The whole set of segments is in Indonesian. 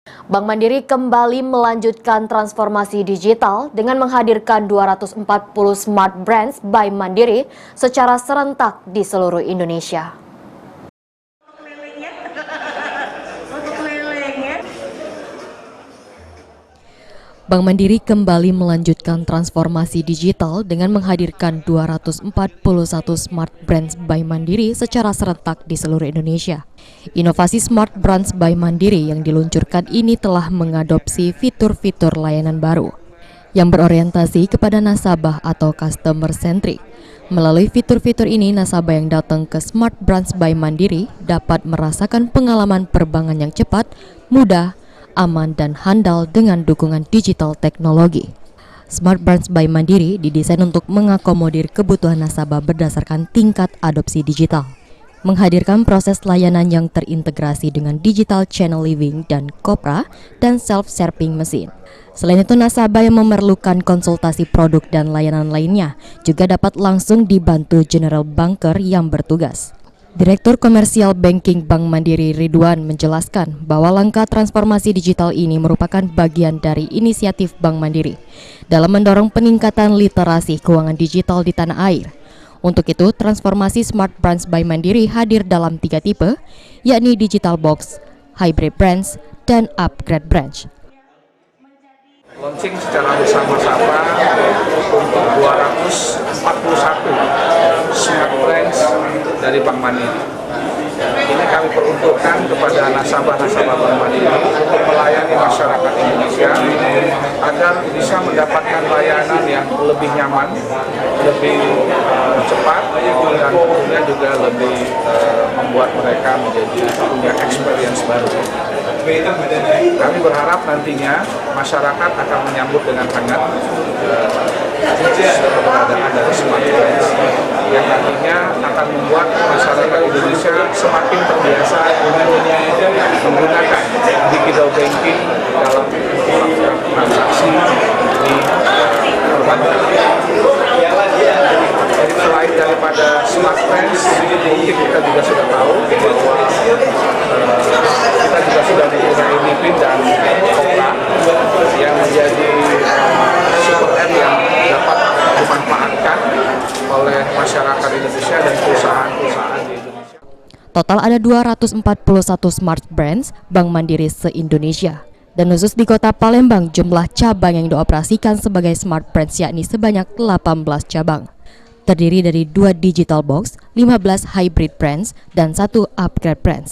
Bank Mandiri kembali melanjutkan transformasi digital dengan menghadirkan 240 Smart Branch by Mandiri secara serentak di seluruh Indonesia. Bank Mandiri kembali melanjutkan transformasi digital dengan menghadirkan 241 Smart Branch by Mandiri secara serentak di seluruh Indonesia. Inovasi Smart Branch by Mandiri yang diluncurkan ini telah mengadopsi fitur-fitur layanan baru yang berorientasi kepada nasabah atau customer centric. Melalui fitur-fitur ini, nasabah yang datang ke Smart Branch by Mandiri dapat merasakan pengalaman perbankan yang cepat, mudah, aman dan handal dengan dukungan digital teknologi. Smart Branch by Mandiri didesain untuk mengakomodir kebutuhan nasabah berdasarkan tingkat adopsi digital, menghadirkan proses layanan yang terintegrasi dengan digital channel living dan Kopra dan self-serving mesin. Selain itu, nasabah yang memerlukan konsultasi produk dan layanan lainnya juga dapat langsung dibantu General Banker yang bertugas. Direktur Komersial Banking Bank Mandiri Ridwan menjelaskan bahwa langkah transformasi digital ini merupakan bagian dari inisiatif Bank Mandiri dalam mendorong peningkatan literasi keuangan digital di tanah air. Untuk itu, transformasi Smart Branch by Mandiri hadir dalam 3 tipe, yakni Digital Box, Hybrid Branch, dan Upgrade Branch. Launching secara bersama-sama untuk 241 Smart Branch dari Bank Mandiri. Ini kami peruntukkan kepada nasabah-nasabah Bank Mandiri untuk melayani masyarakat Indonesia agar bisa mendapatkan layanan yang lebih nyaman, lebih cepat, dan tentunya juga lebih membuat mereka menjadi punya experience baru. Kami berharap nantinya masyarakat akan menyambut dengan hangat keberadaan dari Smart Branch yang nantinya akan membuat masyarakat Indonesia semakin terbiasa menggunakan digital banking dalam melakukan transaksi di perbankan. Jadi selain daripada Smart Branch, mungkin kita juga sudah tahu bahwa kita juga sudah mempunyai MiFID dan Kopra yang menjadi super app yang dapat dimanfaatkan oleh masyarakat Indonesia dan perusahaan-perusahaan di Indonesia. Total ada 241 Smart Branch Bank Mandiri se-Indonesia. Dan khusus di Kota Palembang, jumlah cabang yang dioperasikan sebagai Smart Branch yakni sebanyak 18 cabang. Terdiri dari 2 Digital Box, 15 Hybrid Branch, dan 1 Upgrade Branch.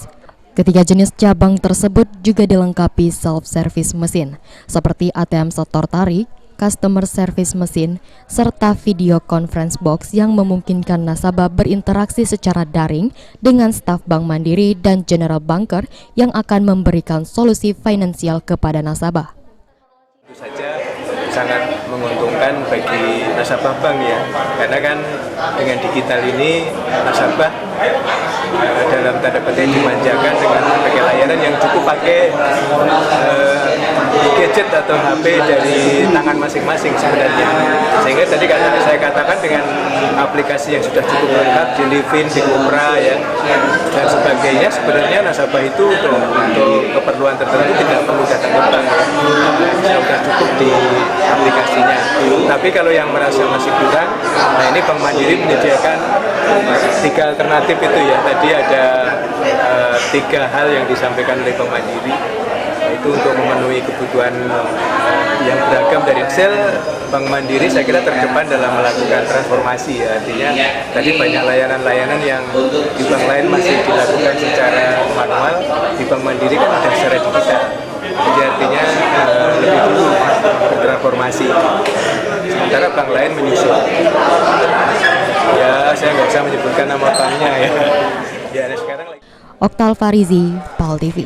Ketiga jenis cabang tersebut juga dilengkapi self-service mesin, seperti ATM setor tarik, customer service mesin, serta video conference box yang memungkinkan nasabah berinteraksi secara daring dengan staf Bank Mandiri dan General Banker yang akan memberikan solusi finansial kepada nasabah. Tentu saja sangat menguntungkan bagi nasabah bank ya, karena kan dengan digital ini nasabah dalam tanda petik dimanjakan dengan berbagai layanan yang cukup pakai gadget atau HP dari tangan masing-masing sebenarnya. Sehingga tadi saya katakan dengan aplikasi yang sudah cukup lengkap di Livin, di Kopra ya, dan sebagainya, sebenarnya nasabah itu untuk keperluan tertentu tidak perlu datang ke bank ya. Sudah cukup di aplikasinya. Tapi kalau yang merasa masih kurang, nah ini Bank Mandiri menyediakan 3 alternatif itu ya. Tadi ada 3 hal yang disampaikan oleh Bank Mandiri, yaitu untuk memenuhi kebutuhan yang beragam dari sel. Bank Mandiri saya kira terdepan dalam melakukan transformasi ya. Artinya tadi banyak layanan-layanan yang di bank lain masih dilakukan secara manual, di Bank Mandiri kan ada secara digital. Jadi artinya lebih dulu bertransformasi, sementara bank lain menyusul. Ya, saya nggak bisa menyebutkan nama banknya ya. Ya, sekarang lagi. Oktal Farizi, PAL TV.